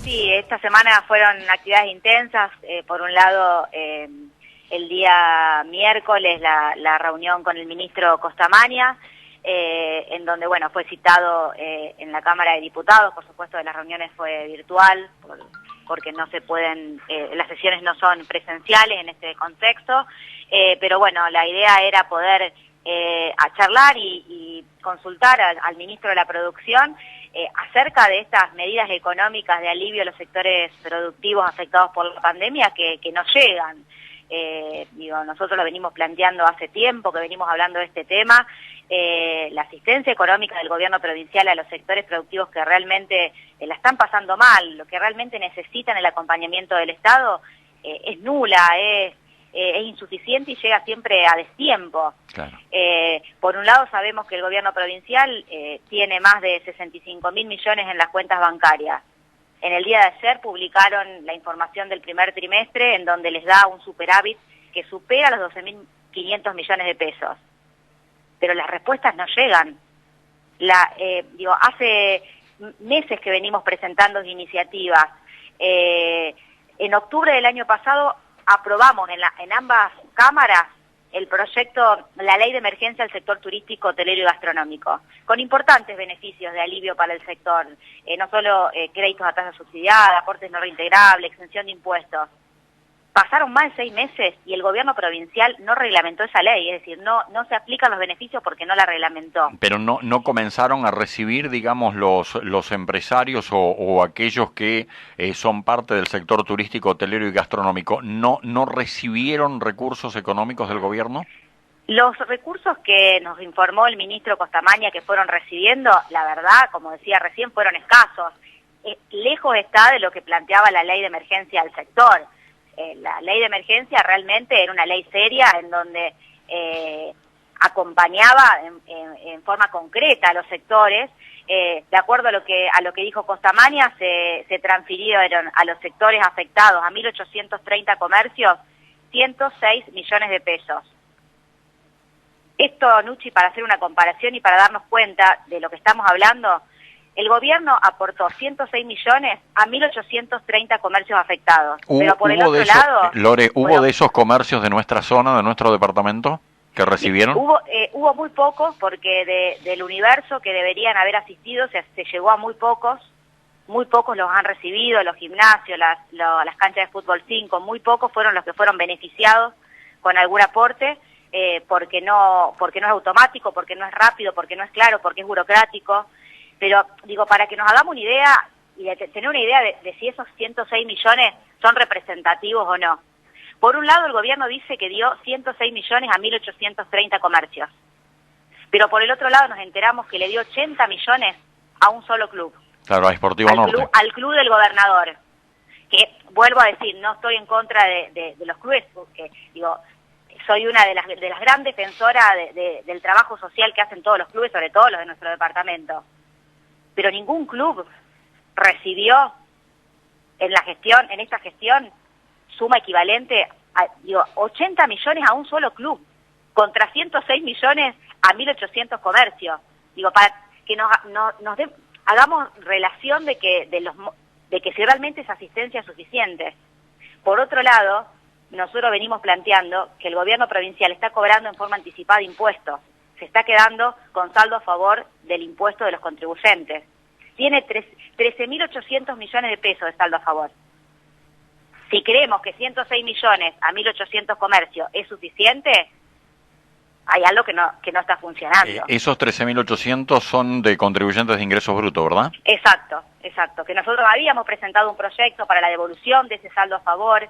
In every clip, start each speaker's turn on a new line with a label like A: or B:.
A: Sí, esta semana fueron actividades intensas. Por un lado, el día miércoles la reunión con el ministro Costamagna, en donde bueno fue citado en la Cámara de Diputados. Por supuesto, de las reuniones fue virtual, porque no se pueden, las sesiones no son presenciales en este contexto, pero bueno, la idea era poder charlar y consultar al ministro de la Producción acerca de estas medidas económicas de alivio a los sectores productivos afectados por la pandemia que no llegan. Nosotros lo venimos planteando hace tiempo, que venimos hablando de este tema. La asistencia económica del gobierno provincial a los sectores productivos que realmente la están pasando mal, lo que realmente necesitan el acompañamiento del Estado, es nula, es insuficiente y llega siempre a destiempo.
B: Claro.
A: Por un lado sabemos que el gobierno provincial tiene más de 65.000 millones en las cuentas bancarias. En el día de ayer publicaron la información del primer trimestre, en donde les da un superávit que supera los 12.500 millones de pesos. Pero las respuestas no llegan. Hace meses que venimos presentando iniciativas. En octubre del año pasado aprobamos en ambas cámaras el proyecto, la ley de emergencia del sector turístico, hotelero y gastronómico, con importantes beneficios de alivio para el sector, no solo créditos a tasa subsidiada, aportes no reintegrables, exención de impuestos. Pasaron más de 6 meses y el gobierno provincial no reglamentó esa ley, es decir, no se aplican los beneficios porque no la reglamentó.
B: Pero no comenzaron a recibir, digamos, los empresarios o aquellos que son parte del sector turístico, hotelero y gastronómico, ¿no recibieron recursos económicos del gobierno?
A: Los recursos que nos informó el ministro Costamagna que fueron recibiendo, la verdad, como decía recién, fueron escasos. Lejos está de lo que planteaba la ley de emergencia del sector. La ley de emergencia realmente era una ley seria en donde acompañaba en forma concreta a los sectores. De acuerdo a lo que dijo Costamagna, se transfirieron a los sectores afectados, a 1.830 comercios, 106 millones de pesos. Esto, Nucci, para hacer una comparación y para darnos cuenta de lo que estamos hablando, el gobierno aportó 106 millones a 1.830 comercios afectados. Pero por el otro lado...
B: Lore, ¿hubo de esos comercios de nuestra zona, de nuestro departamento, que recibieron?
A: Hubo muy pocos, porque del universo que deberían haber asistido se llegó a muy pocos los han recibido, los gimnasios, las canchas de fútbol 5, muy pocos fueron los que fueron beneficiados con algún aporte, porque no es automático, porque no es rápido, porque no es claro, porque es burocrático. Pero, para que nos hagamos una idea, y de tener una idea de si esos 106 millones son representativos o no. Por un lado, el gobierno dice que dio 106 millones a 1.830 comercios. Pero por el otro lado nos enteramos que le dio 80 millones a un solo club.
B: Claro, a Sportivo Norte.
A: Al club del gobernador. Que, vuelvo a decir, no estoy en contra de los clubes, porque, soy una de las gran defensoras del trabajo social que hacen todos los clubes, sobre todo los de nuestro departamento. Pero ningún club recibió en esta gestión suma equivalente a 80 millones a un solo club, contra 106 millones a 1.800 comercios. Para que hagamos relación de que si realmente esa asistencia es suficiente. Por otro lado, nosotros venimos planteando que el gobierno provincial está cobrando en forma anticipada impuestos. Se está quedando con saldo a favor del impuesto de los contribuyentes. Tiene 13.800 millones de pesos de saldo a favor. Si creemos que 106 millones a 1.800 comercios es suficiente, hay algo que no está funcionando.
B: Esos 13.800 son de contribuyentes de ingresos brutos, ¿verdad?
A: Exacto. Que nosotros habíamos presentado un proyecto para la devolución de ese saldo a favor,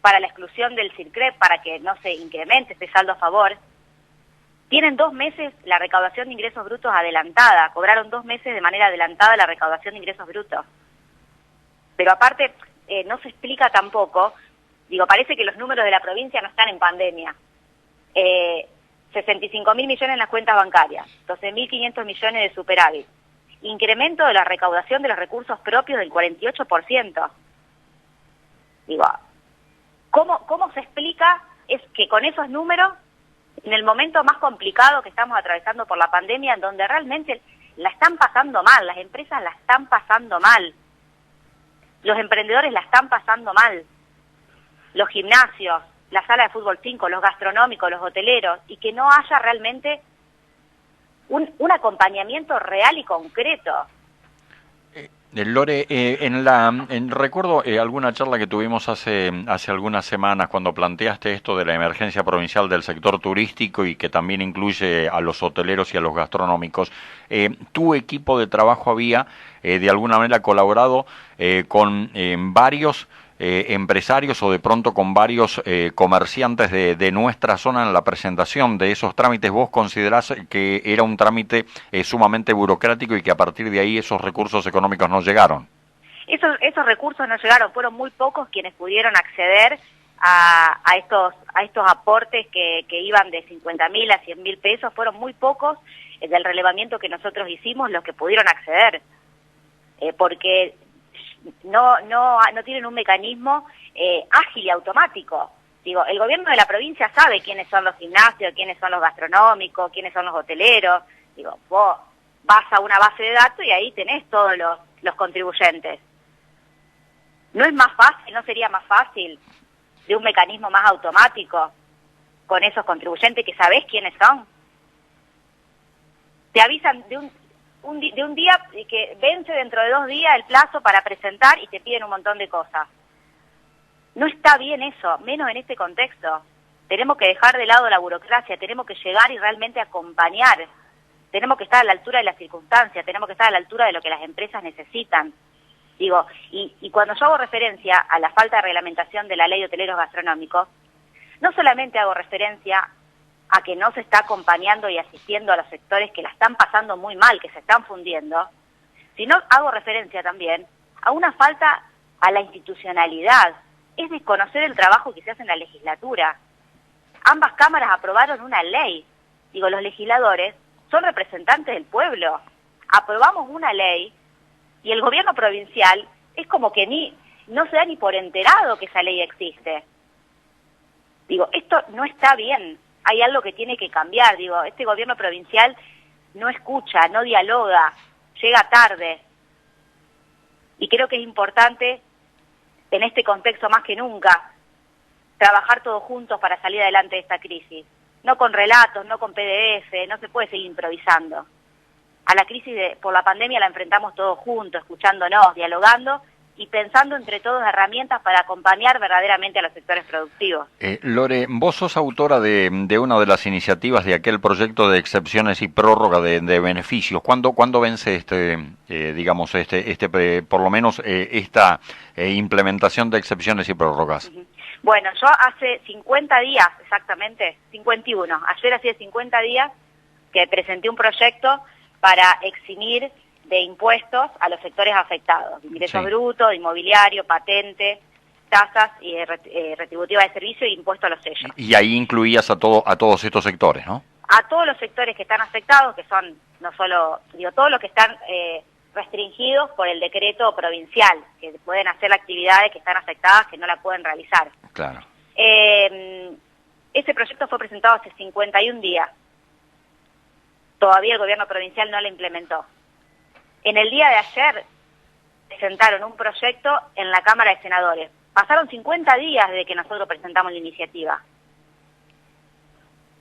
A: para la exclusión del CIRCREP, para que no se incremente ese saldo a favor. Tienen 2 meses la recaudación de ingresos brutos adelantada, cobraron 2 meses de manera adelantada la recaudación de ingresos brutos. Pero aparte, no se explica tampoco, parece que los números de la provincia no están en pandemia. 65.000 millones en las cuentas bancarias, 12.500 millones de superávit, incremento de la recaudación de los recursos propios del 48%. ¿Cómo se explica es que con esos números, en el momento más complicado que estamos atravesando por la pandemia, en donde realmente la están pasando mal, las empresas la están pasando mal, Los emprendedores la están pasando mal. Los gimnasios, la sala de fútbol 5, los gastronómicos, los hoteleros, y que no haya realmente un acompañamiento real y concreto.
B: Lore, recuerdo alguna charla que tuvimos hace algunas semanas cuando planteaste esto de la emergencia provincial del sector turístico y que también incluye a los hoteleros y a los gastronómicos. Tu equipo de trabajo había de alguna manera colaborado con varios empresarios o de pronto con varios comerciantes de nuestra zona en la presentación de esos trámites. ¿Vos considerás que era un trámite sumamente burocrático y que a partir de ahí esos recursos económicos no llegaron?
A: Esos recursos no llegaron, fueron muy pocos quienes pudieron acceder a estos aportes que iban de 50.000 a 100.000 pesos, fueron muy pocos del relevamiento que nosotros hicimos los que pudieron acceder, porque no tienen un mecanismo ágil y automático. Digo, el gobierno de la provincia sabe quiénes son los gimnasios, quiénes son los gastronómicos, quiénes son los hoteleros. Digo, vos vas a una base de datos y ahí tenés todos los contribuyentes. ¿No es más fácil, no sería más fácil de un mecanismo más automático con esos contribuyentes que sabés quiénes son? Te avisan de un día que vence dentro de 2 días el plazo para presentar y te piden un montón de cosas. No está bien eso, menos en este contexto. Tenemos que dejar de lado la burocracia, tenemos que llegar y realmente acompañar. Tenemos que estar a la altura de las circunstancias, tenemos que estar a la altura de lo que las empresas necesitan. Digo, y cuando yo hago referencia a la falta de reglamentación de la ley de hoteleros gastronómicos, no solamente hago referencia a que no se está acompañando y asistiendo a los sectores que la están pasando muy mal, que se están fundiendo, sino hago referencia también a una falta a la institucionalidad, es desconocer el trabajo que se hace en la legislatura. Ambas cámaras aprobaron una ley. Digo, los legisladores son representantes del pueblo. Aprobamos una ley y el gobierno provincial es como que no se da ni por enterado que esa ley existe. Digo, esto no está bien. Hay algo que tiene que cambiar. Digo, este gobierno provincial no escucha, no dialoga, llega tarde. Y creo que es importante, en este contexto más que nunca, trabajar todos juntos para salir adelante de esta crisis. No con relatos, no con PDF, no se puede seguir improvisando. A la crisis por la pandemia la enfrentamos todos juntos, escuchándonos, dialogando y pensando entre todos herramientas para acompañar verdaderamente a los sectores productivos.
B: Lore, vos sos autora de una de las iniciativas de aquel proyecto de excepciones y prórroga de beneficios. ¿Cuándo vence por lo menos esta implementación de excepciones y prórrogas?
A: Bueno, yo hace 50 días, exactamente, 51, ayer hacía 50 días que presenté un proyecto para eximir de impuestos a los sectores afectados, ingresos brutos, inmobiliario, patente, tasas y retributiva de servicio e impuesto a los sellos.
B: Y ahí incluías a todos estos sectores, ¿no?
A: A todos los sectores que están afectados, que son no solo, todos los que están restringidos por el decreto provincial, que pueden hacer actividades que están afectadas, que no la pueden realizar.
B: Claro.
A: Ese proyecto fue presentado hace 51 días. Todavía el gobierno provincial no lo implementó. En el día de ayer presentaron un proyecto en la Cámara de Senadores. Pasaron 50 días desde que nosotros presentamos la iniciativa.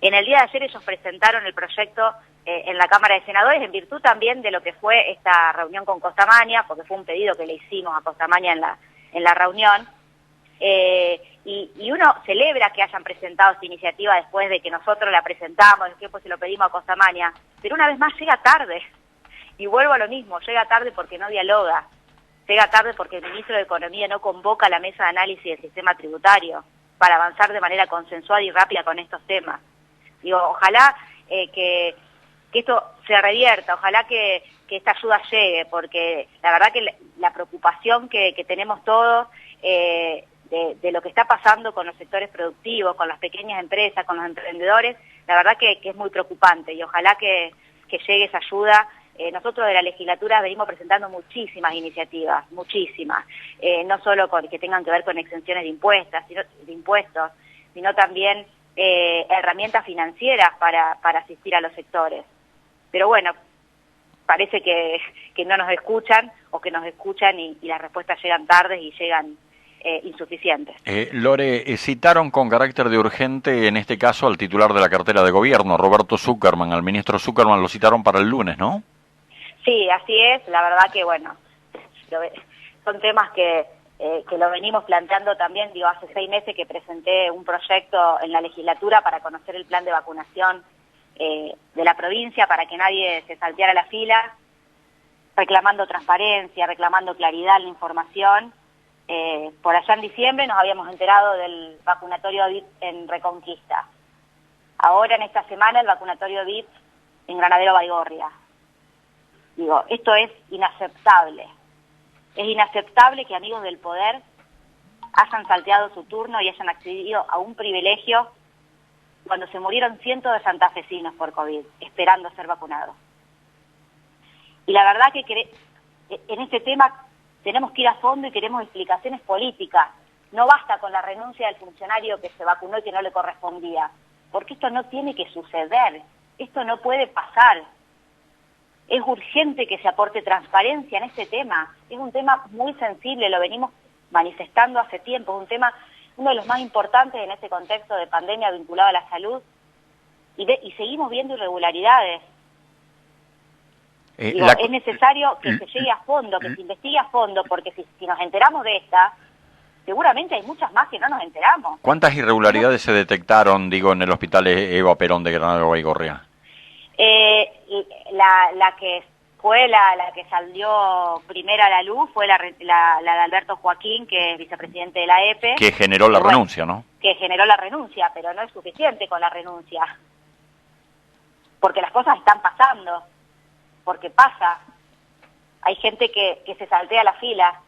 A: En el día de ayer ellos presentaron el proyecto en la Cámara de Senadores en virtud también de lo que fue esta reunión con Costamania, porque fue un pedido que le hicimos a Costamania en la reunión. Y uno celebra que hayan presentado esta iniciativa después de que nosotros la presentamos, después se lo pedimos a Costamania, pero una vez más llega tarde. Y vuelvo a lo mismo, llega tarde porque no dialoga, llega tarde porque el ministro de Economía no convoca a la mesa de análisis del sistema tributario para avanzar de manera consensuada y rápida con estos temas. Digo, ojalá que esto se revierta, ojalá que esta ayuda llegue, porque la verdad que la preocupación que tenemos todos de lo que está pasando con los sectores productivos, con las pequeñas empresas, con los emprendedores, la verdad que es muy preocupante y ojalá que llegue esa ayuda. Nosotros de la legislatura venimos presentando muchísimas iniciativas, muchísimas, no solo que tengan que ver con exenciones de impuestos, sino también herramientas financieras para asistir a los sectores. Pero bueno, parece que no nos escuchan o que nos escuchan y las respuestas llegan tarde y llegan insuficientes.
B: Lore, citaron con carácter de urgente, en este caso, al titular de la cartera de gobierno, Roberto Zuckerman, al ministro Zuckerman, lo citaron para el lunes, ¿no?
A: Sí, así es. La verdad que, bueno, son temas que lo venimos planteando también. Digo, hace 6 meses que presenté un proyecto en la legislatura para conocer el plan de vacunación de la provincia, para que nadie se salteara la fila, reclamando transparencia, reclamando claridad en la información. Por allá en diciembre nos habíamos enterado del vacunatorio VIP en Reconquista. Ahora en esta semana el vacunatorio VIP en Granadero Baigorria. Digo, esto es inaceptable. Es inaceptable que amigos del poder hayan salteado su turno y hayan accedido a un privilegio cuando se murieron cientos de santafesinos por COVID, esperando ser vacunados. Y la verdad que en este tema tenemos que ir a fondo y queremos explicaciones políticas. No basta con la renuncia del funcionario que se vacunó y que no le correspondía, porque esto no tiene que suceder, esto no puede pasar. Es urgente que se aporte transparencia en este tema, es un tema muy sensible, lo venimos manifestando hace tiempo, es un tema, uno de los más importantes en este contexto de pandemia vinculado a la salud, y seguimos viendo irregularidades. Digo, es necesario que se llegue a fondo, que se investigue a fondo, porque si nos enteramos de esta, seguramente hay muchas más que no nos enteramos.
B: ¿Cuántas irregularidades se detectaron, digo, en el hospital Eva Perón de Granadero Baigorria?
A: La que fue la que salió primera a la luz fue la de Alberto Joaquín, que es vicepresidente de la EPE.
B: Que generó la renuncia, ¿no?
A: Que generó la renuncia, pero no es suficiente con la renuncia. Porque las cosas están pasando. Porque pasa, hay gente que se saltea la fila,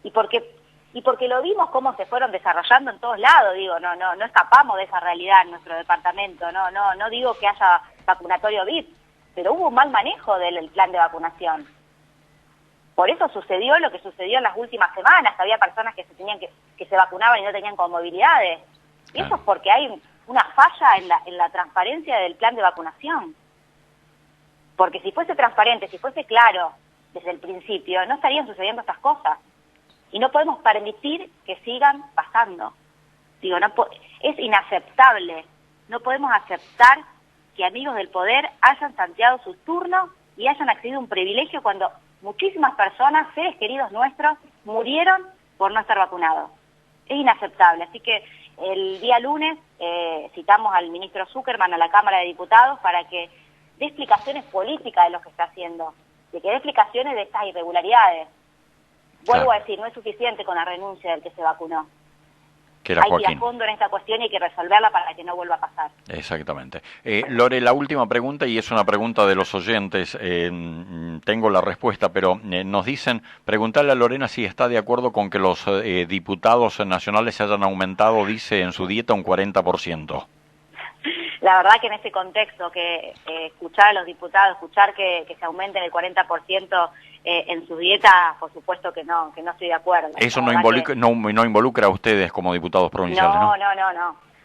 A: y porque lo vimos cómo se fueron desarrollando en todos lados, digo, no escapamos de esa realidad en nuestro departamento, no digo que haya vacunatorio VIP, pero hubo un mal manejo del plan de vacunación. Por eso sucedió lo que sucedió en las últimas semanas, que había personas que se vacunaban y no tenían comorbilidades. Y eso es porque hay una falla en la transparencia del plan de vacunación. Porque si fuese transparente, si fuese claro desde el principio, no estarían sucediendo estas cosas. Y no podemos permitir que sigan pasando. Digo, es inaceptable. No podemos aceptar que amigos del poder hayan salteado sus turnos y hayan accedido a un privilegio cuando muchísimas personas, seres queridos nuestros, murieron por no estar vacunados. Es inaceptable. Así que el día lunes citamos al ministro Zuckerman a la Cámara de Diputados para que de explicaciones políticas de lo que está haciendo, de que dé explicaciones de estas irregularidades. Vuelvo a decir, no es suficiente con la renuncia del que se vacunó. Hay que ir a fondo en esta cuestión y hay que resolverla para que no vuelva a pasar.
B: Exactamente. Lore, la última pregunta, y es una pregunta de los oyentes, tengo la respuesta, pero nos dicen, preguntarle a Lorena si está de acuerdo con que los diputados nacionales se hayan aumentado, dice, en su dieta un 40%.
A: La verdad que en este contexto, que escuchar a los diputados, escuchar que se aumenten el 40% en su dieta, por supuesto que no estoy de acuerdo.
B: Eso no involucra a ustedes como diputados provinciales, ¿no?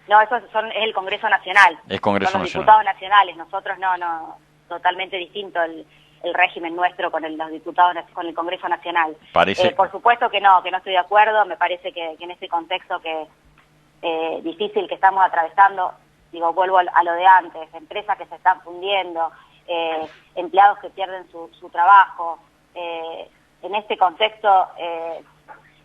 A: No, eso es el Congreso Nacional.
B: Es Congreso
A: son los
B: Nacional.
A: Diputados nacionales, nosotros no, totalmente distinto el régimen nuestro con los diputados, con el Congreso Nacional. Por supuesto que no estoy de acuerdo, me parece que en este contexto difícil que estamos atravesando, digo, vuelvo a lo de antes, empresas que se están fundiendo, empleados que pierden su trabajo. En este contexto,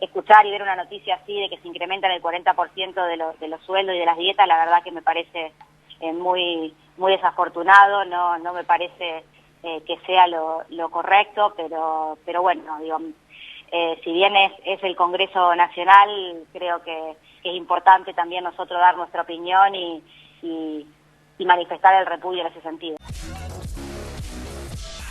A: escuchar y ver una noticia así de que se incrementan el 40% de los sueldos y de las dietas, la verdad que me parece muy desafortunado, no me parece que sea lo correcto, pero bueno, digo, si bien es el Congreso Nacional, creo que es importante también nosotros dar nuestra opinión y manifestar el repudio en ese sentido.